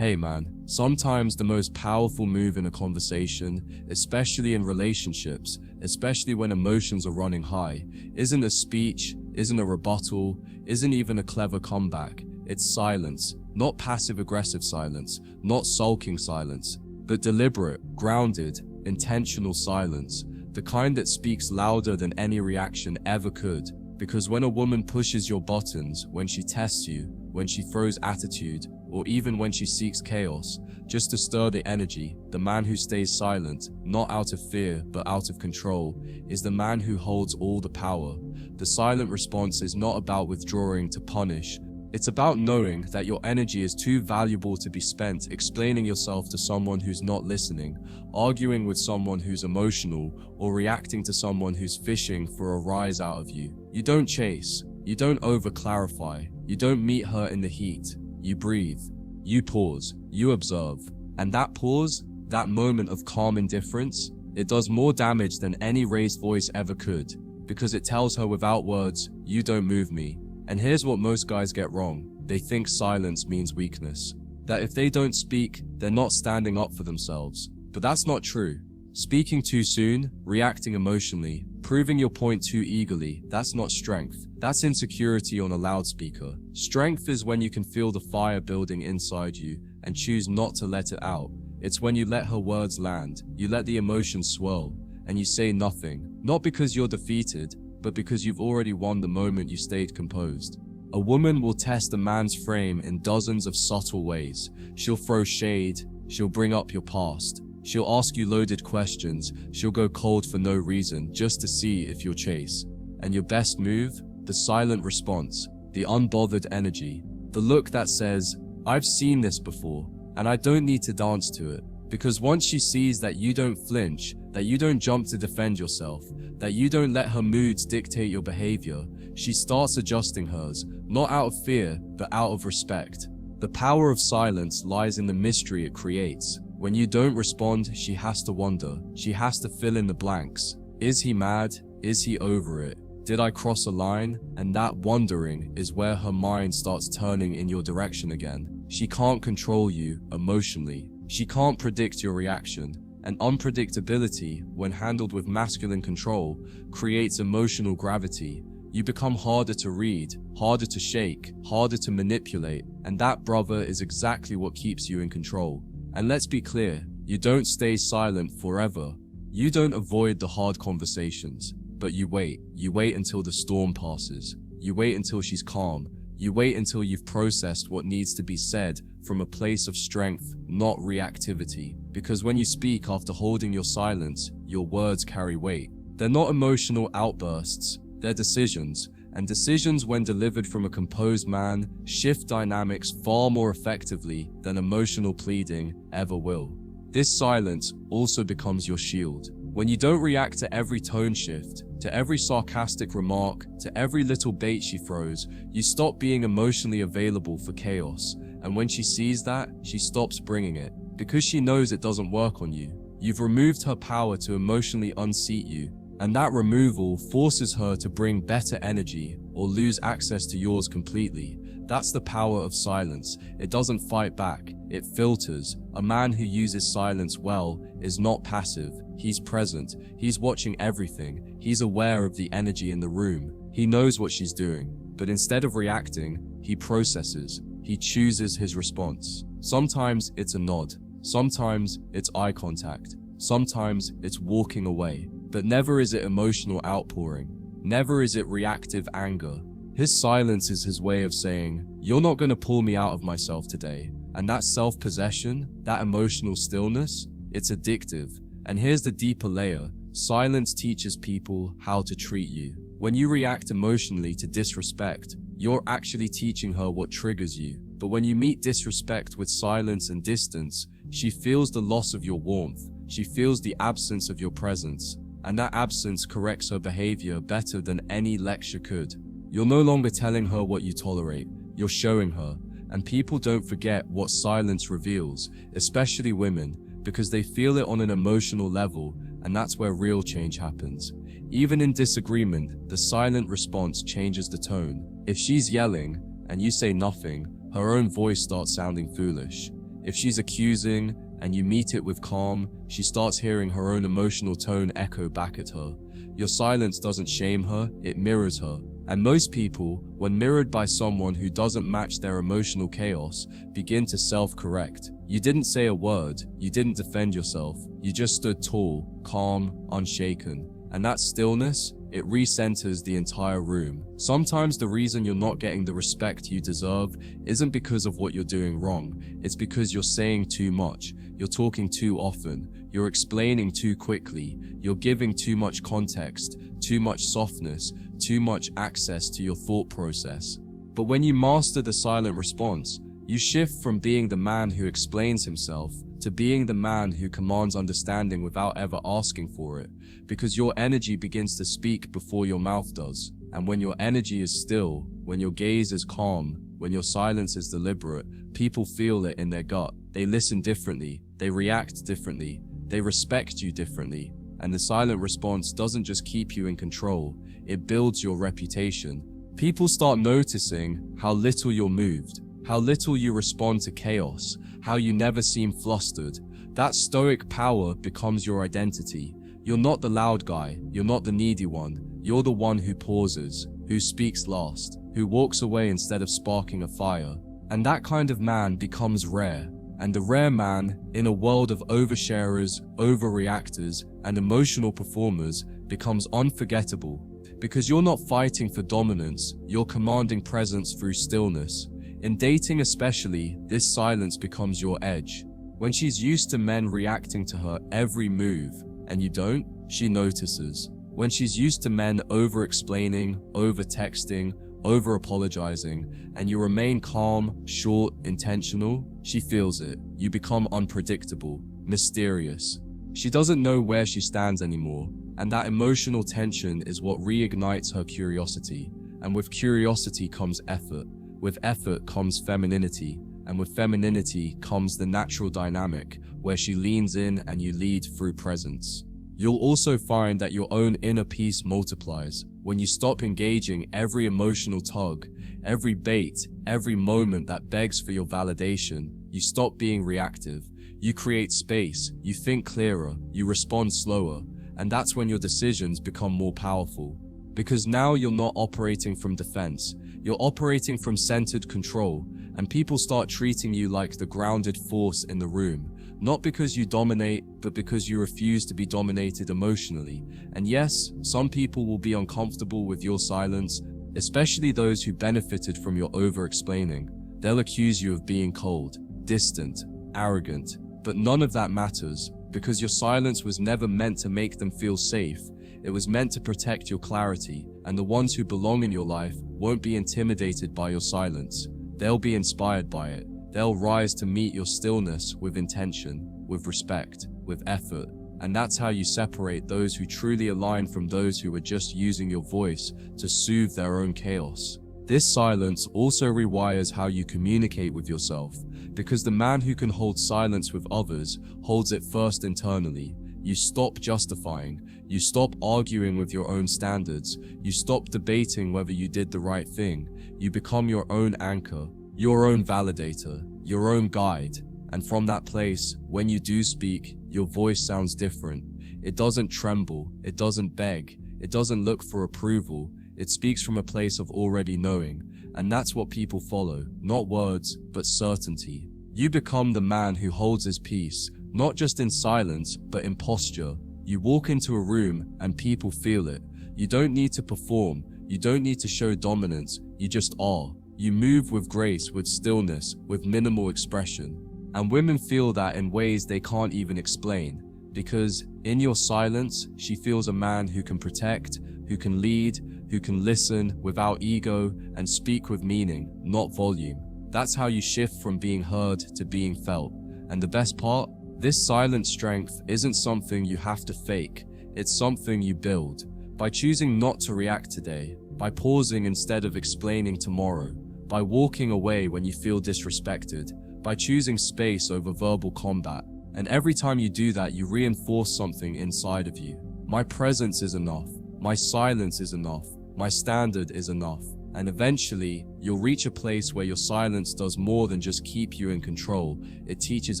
Hey man, sometimes the most powerful move in a conversation, especially in relationships, especially when emotions are running high, isn't a speech, isn't a rebuttal, isn't even a clever comeback. It's silence, not passive-aggressive silence, not sulking silence, but deliberate, grounded, intentional silence, the kind that speaks louder than any reaction ever could. Because when a woman pushes your buttons, when she tests you, when she throws attitude, or even when she seeks chaos, just to stir the energy, the man who stays silent, not out of fear, but out of control, is the man who holds all the power. The silent response is not about withdrawing to punish. It's about knowing that your energy is too valuable to be spent explaining yourself to someone who's not listening, arguing with someone who's emotional, or reacting to someone who's fishing for a rise out of you. You don't chase, you don't over-clarify, you don't meet her in the heat. You breathe, you pause, you observe. And that pause, that moment of calm indifference, it does more damage than any raised voice ever could, because it tells her without words, you don't move me. And here's what most guys get wrong. They think silence means weakness. That if they don't speak, they're not standing up for themselves. But that's not true. Speaking too soon, reacting emotionally, proving your point too eagerly, that's not strength. That's insecurity on a loudspeaker. Strength is when you can feel the fire building inside you and choose not to let it out. It's when you let her words land, you let the emotions swirl, and you say nothing, not because you're defeated, but because you've already won the moment you stayed composed. A woman will test a man's frame in dozens of subtle ways. She'll throw shade, she'll bring up your past, she'll ask you loaded questions, she'll go cold for no reason just to see if you'll chase. And your best move? The silent response, the unbothered energy, the look that says, I've seen this before, and I don't need to dance to it. Because once she sees that you don't flinch, that you don't jump to defend yourself, that you don't let her moods dictate your behavior, she starts adjusting hers, not out of fear, but out of respect. The power of silence lies in the mystery it creates. When you don't respond, she has to wonder. She has to fill in the blanks. Is he mad? Is he over it? Did I cross a line? And that wondering is where her mind starts turning in your direction again. She can't control you emotionally. She can't predict your reaction. And unpredictability, when handled with masculine control, creates emotional gravity. You become harder to read, harder to shake, harder to manipulate, and that, brother, is exactly what keeps you in control. And let's be clear, you don't stay silent forever. You don't avoid the hard conversations, but you wait. You wait until the storm passes. You wait until she's calm. You wait until you've processed what needs to be said from a place of strength, not reactivity. Because when you speak after holding your silence, your words carry weight. They're not emotional outbursts, they're decisions. And decisions, when delivered from a composed man, shift dynamics far more effectively than emotional pleading ever will. This silence also becomes your shield. When you don't react to every tone shift, to every sarcastic remark, to every little bait she throws, you stop being emotionally available for chaos. And when she sees that, she stops bringing it. Because she knows it doesn't work on you. You've removed her power to emotionally unseat you. And that removal forces her to bring better energy or lose access to yours completely. That's the power of silence. It doesn't fight back, it filters. A man who uses silence well is not passive. He's present. He's watching everything. He's aware of the energy in the room. He knows what she's doing. But instead of reacting, he processes. He chooses his response. Sometimes it's a nod. Sometimes it's eye contact. Sometimes it's walking away. But never is it emotional outpouring. Never is it reactive anger. His silence is his way of saying, you're not going to pull me out of myself today. And that self-possession, that emotional stillness, it's addictive. And here's the deeper layer. Silence teaches people how to treat you. When you react emotionally to disrespect, you're actually teaching her what triggers you. But when you meet disrespect with silence and distance, she feels the loss of your warmth. She feels the absence of your presence. And that absence corrects her behavior better than any lecture could. You're no longer telling her what you tolerate, you're showing her. And people don't forget what silence reveals, especially women, because they feel it on an emotional level, and that's where real change happens. Even in disagreement, the silent response changes the tone. If she's yelling, and you say nothing, her own voice starts sounding foolish. If she's accusing and you meet it with calm, she starts hearing her own emotional tone echo back at her. Your silence doesn't shame her, it mirrors her. And most people, when mirrored by someone who doesn't match their emotional chaos, begin to self-correct. You didn't say a word, you didn't defend yourself, you just stood tall, calm, unshaken. And that stillness, it recenters the entire room. Sometimes the reason you're not getting the respect you deserve isn't because of what you're doing wrong, it's because you're saying too much, you're talking too often, you're explaining too quickly, you're giving too much context, too much softness, too much access to your thought process. But when you master the silent response, you shift from being the man who explains himself to being the man who commands understanding without ever asking for it, because your energy begins to speak before your mouth does. And when your energy is still, when your gaze is calm, when your silence is deliberate, people feel it in their gut. They listen differently, they react differently, they respect you differently. And the silent response doesn't just keep you in control, it builds your reputation. People start noticing how little you're moved, how little you respond to chaos, how you never seem flustered. That stoic power becomes your identity. You're not the loud guy, you're not the needy one, you're the one who pauses, who speaks last, who walks away instead of sparking a fire. And that kind of man becomes rare. And the rare man, in a world of oversharers, overreactors, and emotional performers, becomes unforgettable. Because you're not fighting for dominance, you're commanding presence through stillness. In dating especially, this silence becomes your edge. When she's used to men reacting to her every move, and you don't, she notices. When she's used to men over-explaining, over-texting, over-apologizing, and you remain calm, short, intentional, she feels it. You become unpredictable, mysterious. She doesn't know where she stands anymore, and that emotional tension is what reignites her curiosity. And with curiosity comes effort. With effort comes femininity, and with femininity comes the natural dynamic where she leans in and you lead through presence. You'll also find that your own inner peace multiplies when you stop engaging every emotional tug, every bait, every moment that begs for your validation. You stop being reactive. You create space, you think clearer, you respond slower, and that's when your decisions become more powerful. Because now you're not operating from defense, you're operating from centered control, and people start treating you like the grounded force in the room, not because you dominate, but because you refuse to be dominated emotionally. And yes, some people will be uncomfortable with your silence, especially those who benefited from your over-explaining. They'll accuse you of being cold, distant, arrogant, but none of that matters, because your silence was never meant to make them feel safe. It was meant to protect your clarity, and the ones who belong in your life won't be intimidated by your silence. They'll be inspired by it. They'll rise to meet your stillness with intention, with respect, with effort. And that's how you separate those who truly align from those who are just using your voice to soothe their own chaos. This silence also rewires how you communicate with yourself, because the man who can hold silence with others holds it first internally. You stop justifying, you stop arguing with your own standards, you stop debating whether you did the right thing. You become your own anchor, your own validator, your own guide. And from that place, when you do speak, your voice sounds different. It doesn't tremble, it doesn't beg, it doesn't look for approval. It speaks from a place of already knowing, and that's what people follow, not words, but certainty. You become the man who holds his peace, not just in silence, but in posture. You walk into a room and people feel it. You don't need to perform, you don't need to show dominance, you just are. You move with grace, with stillness, with minimal expression. And women feel that in ways they can't even explain, because in your silence, she feels a man who can protect, who can lead, who can listen without ego and speak with meaning, not volume. That's how you shift from being heard to being felt. And the best part? This silent strength isn't something you have to fake, it's something you build. By choosing not to react today, by pausing instead of explaining tomorrow, by walking away when you feel disrespected, by choosing space over verbal combat. And every time you do that, you reinforce something inside of you. My presence is enough. My silence is enough. My standard is enough. And eventually, you'll reach a place where your silence does more than just keep you in control. It teaches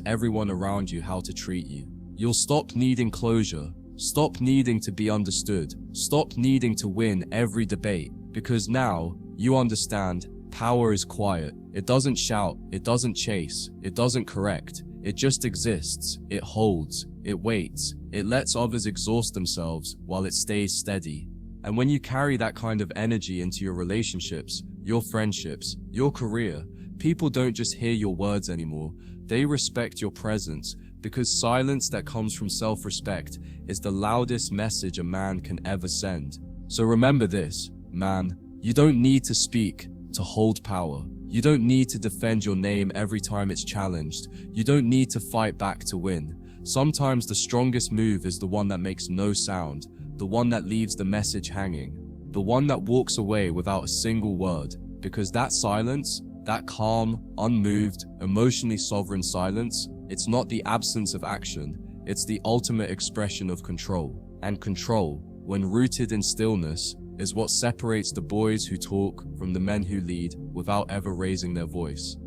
everyone around you how to treat you. You'll stop needing closure, stop needing to be understood, stop needing to win every debate, because now you understand power is quiet. It doesn't shout, it doesn't chase, it doesn't correct. It just exists, it holds, it waits, it lets others exhaust themselves while it stays steady. And when you carry that kind of energy into your relationships, your friendships, your career, people don't just hear your words anymore. They respect your presence, because silence that comes from self-respect is the loudest message a man can ever send. So remember this, man, you don't need to speak to hold power. You don't need to defend your name every time it's challenged. You don't need to fight back to win. Sometimes the strongest move is the one that makes no sound, the one that leaves the message hanging, the one that walks away without a single word, because that silence, that calm, unmoved, emotionally sovereign silence, it's not the absence of action, it's the ultimate expression of control. And control, when rooted in stillness, is what separates the boys who talk from the men who lead without ever raising their voice.